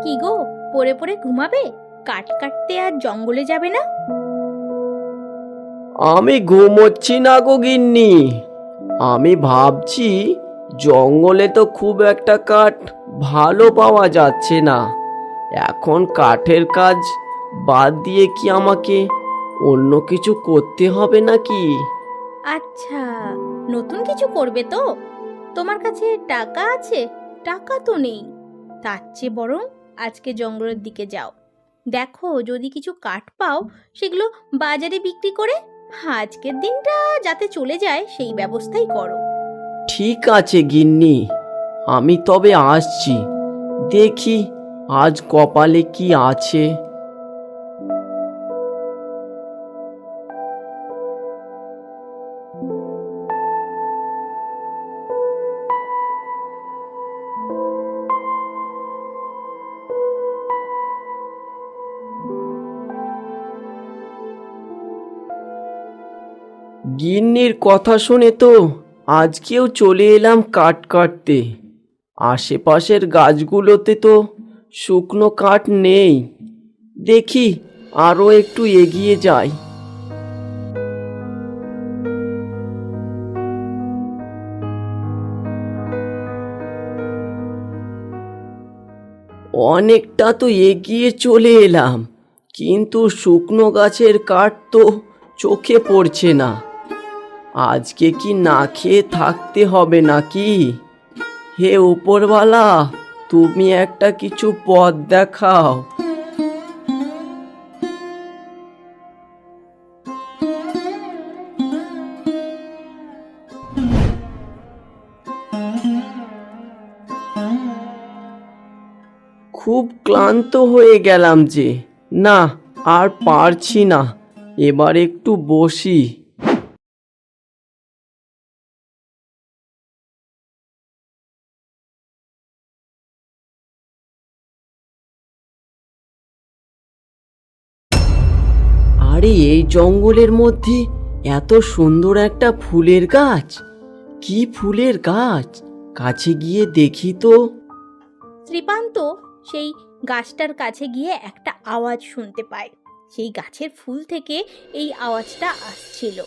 কি গো, পড়ে পড়ে ঘুমাবে? কাঠ কাটতে আর জঙ্গলে যাবে না? আমি ঘুমোচ্ছি না গো গিন্নি। আমি ভাবছি জঙ্গলে তো খুব একটা কাঠ ভালো পাওয়া যাচ্ছে না। এখন কাঠের কাজ বাদ দিয়ে কি আমাকে অন্য কিছু করতে হবে নাকি? আচ্ছা, নতুন কিছু করবে তো? তোমার কাছে টাকা আছে? টাকা তো নেই। তার চেয়ে বরং আজকে জঙ্গলের দিকে যাও। দেখো, যদি কিছু কাঠ পাও সেগুলো বাজারে বিক্রি করে আজকের দিনটা যাতে চলে যায় সেই ব্যবস্থাই করো। ঠিক আছে গিন্নি, আমি তবে আসছি। দেখি আজ কপালে কি আছে। গিন্নির কথা শুনে তো আজকেও চলে এলাম কাঠ কাটতে। আশেপাশের গাছগুলোতে তো শুকনো কাঠ নেই। দেখি আরো একটু এগিয়ে যাই। অনেকটা তো এগিয়ে চলে এলাম, কিন্তু শুকনো গাছের কাঠ তো চোখে পড়ছে না। আজকে কি না খেয়ে থাকতে হবে নাকি? হে উপরওয়ালা, তুমি একটা কিছু পথ দেখাও। খুব ক্লান্ত হয়ে গেলাম যে। না, আর পারছি না। এবার একটু বসি। আরে এই জঙ্গলের মধ্যে এত সুন্দর একটা ফুলের গাছ! কি ফুলের গাছ! কাছে গিয়ে দেখি তো। শ্রীকান্ত সেই গাছটার কাছে গিয়ে একটা আওয়াজ শুনতে পায়। সেই গাছের ফুল থেকে এই আওয়াজটা আসছিল।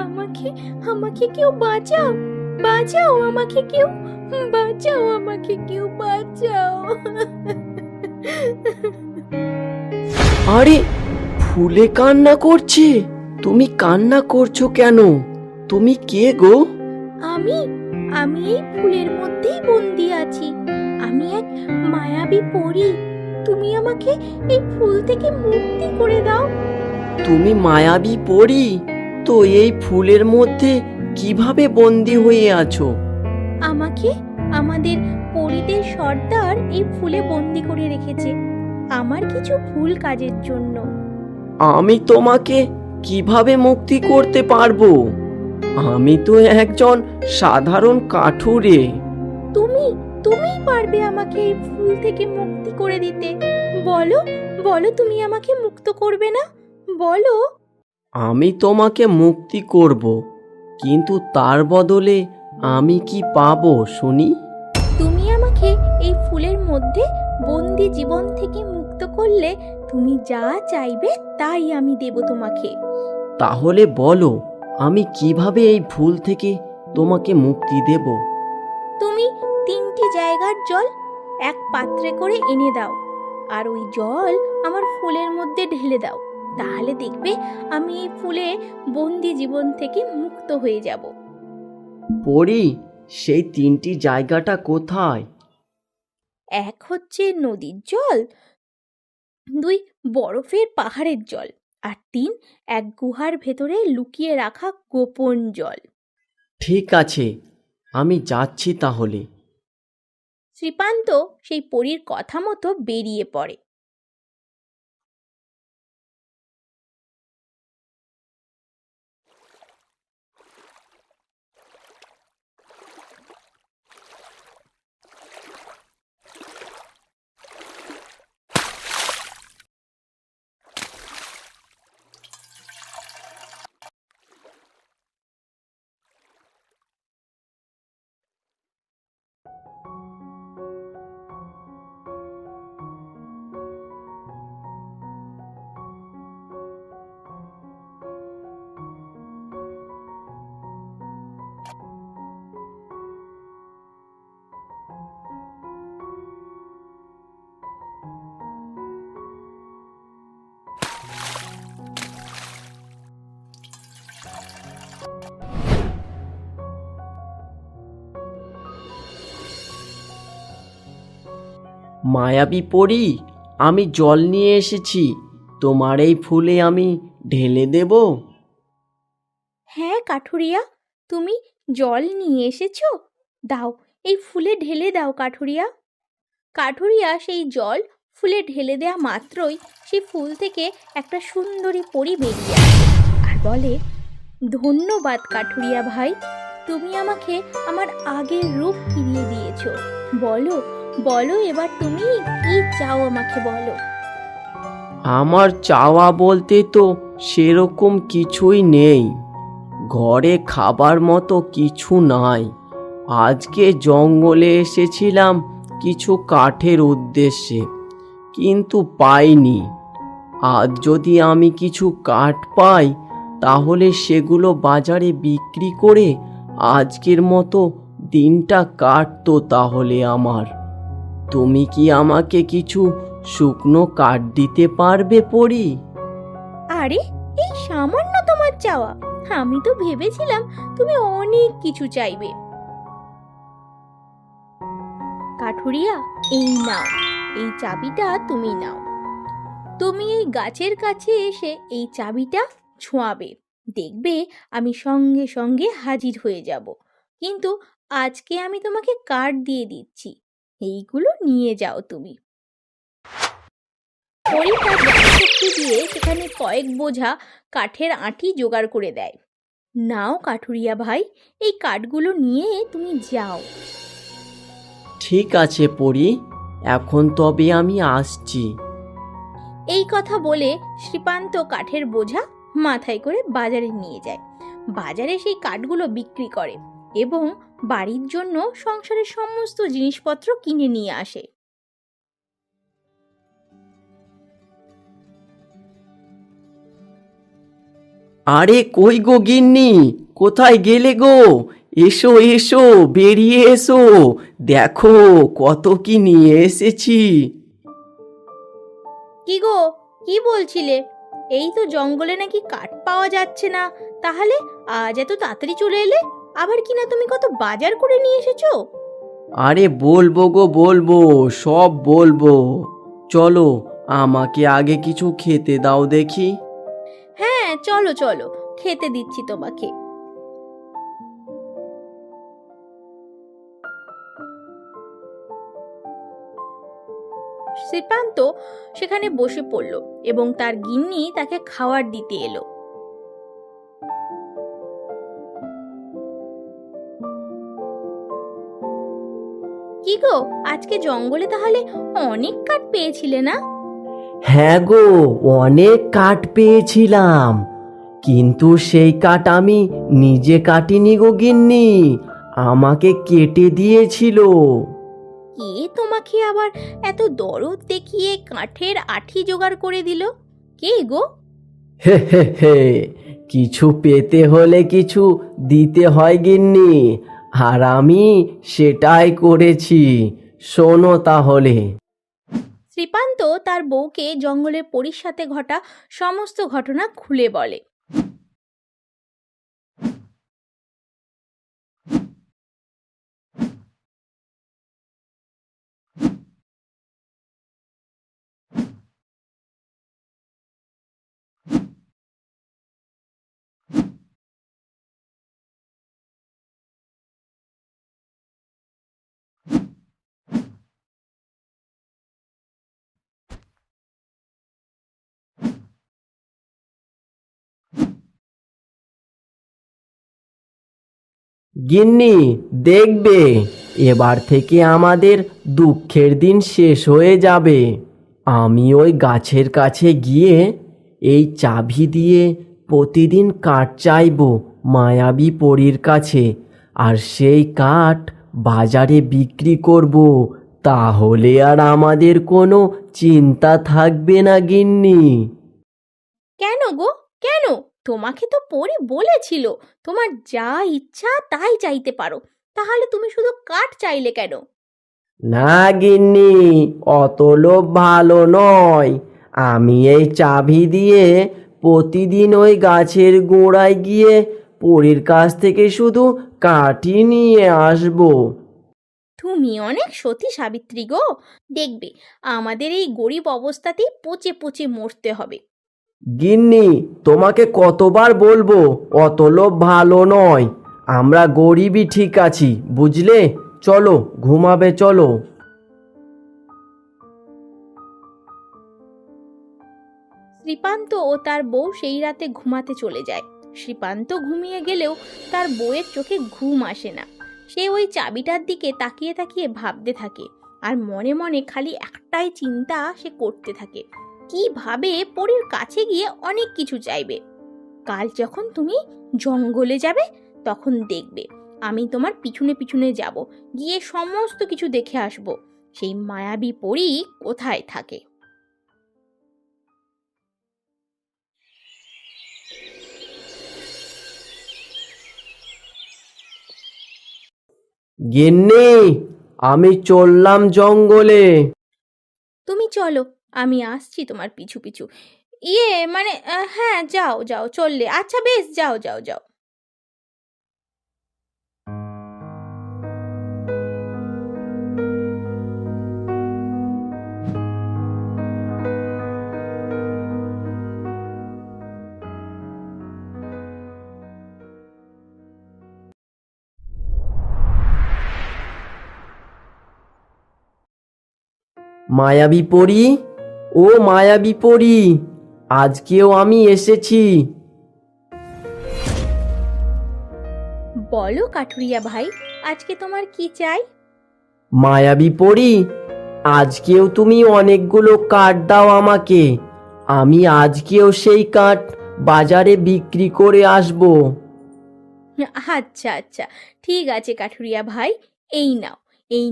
আমাকে আমাকে কেউ বাঁচাও, বাঁচাও আমাকে কেউ, বাঁচাও আমাকে কেউ, বাঁচাও। আরে, ফুলে কান্না করছে! তুমি কান্না করছো কেন? তুমি কে গো? আমি আমি এই ফুলের মধ্যেই বন্দি আছি। আমি এক মায়াবী পরী। তুমি আমাকে এই ফুল থেকে মুক্তি করে দাও। তুমি মায়াবী পরী? তো এই ফুলের মধ্যে কিভাবে বন্দি হয়ে আছো? আমাকে আমাদের পরীদের সর্দার এই ফুলে বন্দি করে রেখেছে আমার কিছু ভুল কাজের জন্য। আমি তোমাকে কিভাবে মুক্তি করতে পারবো? আমি তো একজন সাধারণ কাঠুরে। তুমি তুমিই পারবে আমাকে এই ফুল থেকে মুক্তি করে দিতে। বলো, বলো তুমি আমাকে মুক্ত করবে না? বলো। আমি তোমাকে মুক্তি করব, কিন্তু তার বদলে আমি কি পাবো শুনি? তুমি আমাকে এই ফুলের মধ্যে বন্দি জীবন থেকে মুক্ত করলে তুমি যা চাইবে তাই আমি দেব তোমাকে। তাহলে বলো, আমি কিভাবে এই ফুল থেকে তোমাকে মুক্তি দেব? তুমি 3টি জায়গার জল এক পাত্রে করে এনে দাও, আর ওই জল আমার ফুলের মধ্যে ঢেলে দাও। তাহলে দেখবে আমি এই ফুলে বন্দি জীবন থেকে মুক্ত হয়ে যাব। পরি, সেই 3টি জায়গাটা কোথায়? এক হচ্ছে নদীর জল, 2 বরফের পাহাড়ের জল, আর 3 এক গুহার ভেতরে লুকিয়ে রাখা গোপন জল। ঠিক আছে, আমি যাচ্ছি তাহলে। শ্রীকান্ত সেই পরীর কথা মতো বেরিয়ে পড়ে। মায়াবী পরী, আমি জল নিয়ে এসেছি, তোমার এই ফুলে আমি ঢেলে দেব। হ্যাঁ কাঠুরিয়া, তুমি জল নিয়ে এসেছো, দাও, এই ফুলে ঢেলে দাও কাঠুরিয়া। কাঠুরিয়া সেই জল ফুলে ঢেলে দেয়া মাত্রই সেই ফুল থেকে একটা সুন্দরী পরী বেরিয়ে আসে আর বলে, ধন্যবাদ কাঠুরিয়া ভাই, তুমি আমাকে আমার আগের রূপ ফিরিয়ে দিয়েছো। বলো বলো, এবার তুমি কি চাও আমাকে বলো। আমার চাওয়া বলতে তো সেরকম কিছুই নেই, ঘরে খাবার মতো কিছু নাই। আজকে জঙ্গলে এসেছিলাম কিছু কাঠের উদ্দেশ্যে, কিন্তু পাইনি। আজ যদি আমি কিছু কাঠ পাই তাহলে সেগুলো বাজারে বিক্রি করে আজকের মতো দিনটা কাটতো তাহলে আমার। তুমি কি আমাকে কিছু শুকনো কাঠ দিতে পারবে পরী? আরে, এই সামান্য তোমার চাওয়া? আমি তো ভেবেছিলাম তুমি অনেক কিছু চাইবে। কাঠুরিয়া, এই নাও, এই চাবিটা তুমি নাও। তুমি এই গাছের কাছে এসে এই চাবিটা ছোঁয়াবে, দেখবে আমি সঙ্গে সঙ্গে হাজির হয়ে যাব। কিন্তু আজকে আমি তোমাকে কাঠ দিয়ে দিচ্ছি, এইগুলো নিয়ে যাও তুমি। পরী তার শক্তি দিয়ে সেখানে কয়েক বোঝা কাঠের আঁটি জোগাড় করে দেয়। নাও কাঠুরিয়া ভাই, এই কাঠগুলো নিয়ে তুমি যাও। ঠিক আছে পরী, এখন তবে আমি আসছি। এই কথা বলে শ্রীপান্ত কাঠের বোঝা মাথায় করে বাজারে নিয়ে যায়। বাজারে সেই কাঠগুলো বিক্রি করে এবং বাড়ির জন্য সংসারের সমস্ত জিনিসপত্র কিনে নিয়ে আসে। আরে কই গো গিন্নি, কোথায় গেলে গো? এসো এসো, বেরিয়ে এসো, দেখো কত কি নিয়ে এসেছি। কি গো, কি বলছিলে? এই তো জঙ্গলে নাকি কাঠ পাওয়া যাচ্ছে না, তাহলে আজ এত তাড়াতাড়ি চলে এলে? আবার কিনা তুমি কত বাজার করে নিয়ে এসেছো? আরে বলবো গো বলবো, সব বলবো। চলো, আমাকে আগে কিছু খেতে দাও দেখি। হ্যাঁ চলো চলো, খেতে দিচ্ছি তোমাকে। শ্রীপান্ত সেখানে বসে পড়ল এবং তার গিন্নি তাকে খাবার দিতে এলো। কি গো, আজকে জঙ্গলে তাহলে অনেক কাঠ পেয়েছিলে না? হ্যাঁ গো, অনেক কাঠ পেয়েছিলাম, কিন্তু সেই কাঠ আমি নিজে কাটিনি গো গিন্নি, আমাকে কেটে দিয়েছিল। কে তোমাকে আবার এত দরদ দেখিয়ে কাঠের আঠি জোগাড় করে দিল? কে গো? হে হে হে, কিছু পেতে হলে কিছু দিতে হয় গিন্নি, আর আমি সেটাই করেছি। শোনো তাহলে। শ্রীপান্ত তার বউকে জঙ্গলের পরীর সাথে ঘটা সমস্ত ঘটনা খুলে বলে। গিন্নি, দেখবে এবার থেকে আমাদের দুঃখের দিন শেষ হয়ে যাবে। আমি ওই গাছের কাছে গিয়ে এই চাবি দিয়ে প্রতিদিন কাঠ চাইবো মায়াবী পরীর কাছে, আর সেই কাঠ বাজারে বিক্রি করব। তাহলে আর আমাদের কোনো চিন্তা থাকবে না গিন্নি। কেন গো, কেন? তোমাকে তো পরী বলেছিল তোমার যা ইচ্ছা তাই চাইতে পারো, তাহলে তুমি শুধু কাঠ চাইলে কেন? না গিন্নি, অত লোভ ভালো নয়। আমি এই চাবি দিয়ে প্রতিদিন ওই গাছের গোড়ায় গিয়ে পরীর কাছ থেকে শুধু কাঠই নিয়ে আসবো। তুমি অনেক সতী সাবিত্রী গো। দেখবে আমাদের এই গরিব অবস্থাতেই পচে পচে মরতে হবে। গিন্নি, তোমাকে কতবার বলবো অত লোভ ভালো নয়। আমরা গরিবই ঠিক আছি, বুঝলে? চলো ঘুমাবে, চলো। শ্রীপান্ত ও তার বউ সেই রাতে ঘুমাতে চলে যায়। শ্রীপান্ত ঘুমিয়ে গেলেও তার বউয়ের চোখে ঘুম আসে না। সে ওই চাবিটার দিকে তাকিয়ে তাকিয়ে ভাবতে থাকে, আর মনে মনে খালি একটাই চিন্তা সে করতে থাকে, কিভাবে পরীর কাছে গিয়ে অনেক কিছু চাইবে। কাল যখন তুমি জঙ্গলে যাবে তখন দেখবে আমি তোমার পিছনে পিছনে যাব, গিয়ে সমস্ত কিছু দেখে আসব সেই মায়াবী পরী কোথায় থাকে। গিন্নি, আমি চললাম জঙ্গলে। তুমি চলো, আমি আসছি তোমার পিছু পিছু। মানে হ্যাঁ, যাও যাও, চললে আচ্ছা, বেশ, যাও যাও যাও। মায়াবী পরী, ও মায়াবী পরী, আজকেও আমি এসেছি। বলো কাঠুরিয়া ভাই, আজকে তোমার কি চাই? মায়াবী পরী, আজকেও তুমি অনেকগুলো কাঠ দাও আমাকে। আমি আজকেও সেই কাঠ বাজারে বিক্রি করে আসব। আচ্ছা আচ্ছা, ঠিক আছে কাঠুরিয়া ভাই, এই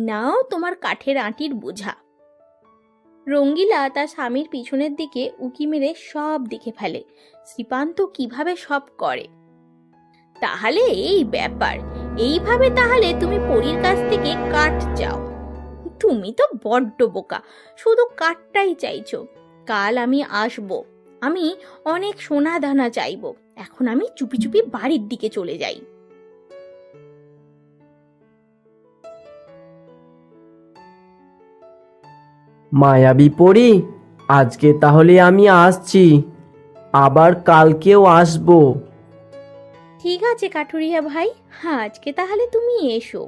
নাও তোমার কাঠের আঁটির বোঝা। রঙ্গিলা তার স্বামীর পিছনের দিকে উকি মেরে সব দেখে ফেলে শ্রীপান্ত কিভাবে সব করে। তাহলে এই ব্যাপার, এইভাবে তাহলে তুমি পরীর কাছ থেকে কাঠ চাও? তুমি তো বড্ড বোকা, শুধু কাঠটাই চাইছো। কাল আমি আসব, আমি অনেক সোনা দানা চাইবো। এখন আমি চুপি চুপি বাড়ির দিকে চলে যাই। মায়াবী পরী, আজকে তাহলে আমি আসছি, আবার কালকেও আসবো। ঠিক আছে কাঠুরিয়া ভাই, হ্যাঁ, আজকে তাহলে তুমি এসো।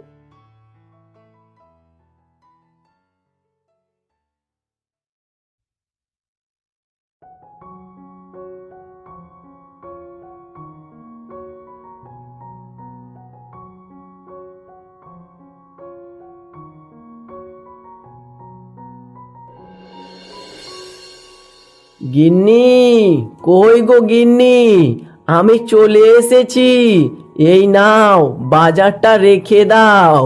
গিন্নি, কই গো গিন্নি, আমি চলে এসেছি। এই নাও, বাজারটা রেখে দাও।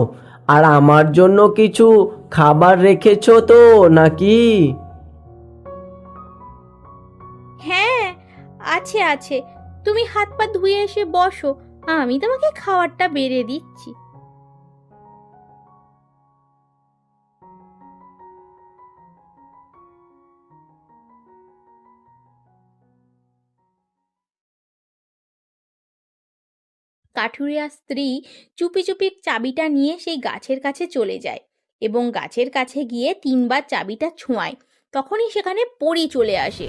আর আমার জন্য কিছু খাবার রেখেছো তো নাকি? হ্যাঁ, আছে আছে, তুমি হাত পা ধুয়ে এসে বসো, আমি তোমাকে খাবারটা বেড়ে দিচ্ছি। কাঠুরিয়া স্ত্রী চুপি চুপি চাবিটা নিয়ে সেই গাছের কাছে চলে যায় এবং গাছের কাছে গিয়ে 3বার চাবিটা ছোঁয়ায়। তখনই সেখানে পরী চলে আসে।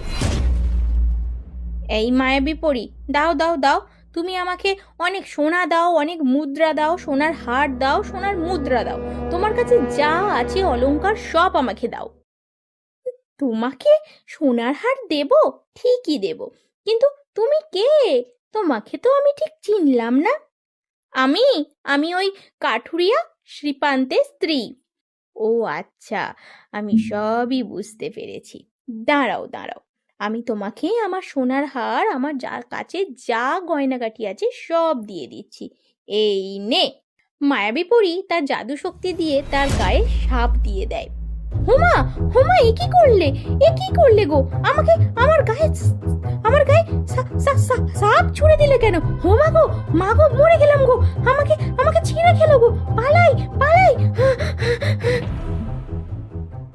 এই মায়াবী পরী, দাও দাও দাও, তুমি আমাকে অনেক সোনা দাও, অনেক মুদ্রা দাও, সোনার হার দাও, সোনার মুদ্রা দাও, তোমার কাছে যা আছে অলংকার সব আমাকে দাও। তোমাকে সোনার হার দেব? ঠিকই দেব, কিন্তু তুমি কে? তোমাকে তো আমি ঠিক চিনলাম না। আমি আমি ওই কাঠুরিয়া শ্রীপান্তের স্ত্রী। ও আচ্ছা, আমি সবই বুঝতে পেরেছি। দাঁড়াও দাঁড়াও, আমি তোমাকে আমার সোনার হার, আমার যার কাছে যা গয়নাগাটি আছে সব দিয়ে দিচ্ছি। এই নে। মায়াবী পরী তার জাদু শক্তি দিয়ে তার গায়ে সাপ দিয়ে দেয়। হুমা, হুমা, এ কি করলে? এ কি করলে গো? আমাকে আমার গায়ে সাপ ছুঁড়ে দিলে কেন? হোমা গো, মা গো, মরে গেলাম গো, আমাকে আমাকে ছিঁড়ে খেলো গো, পালাই পালাই।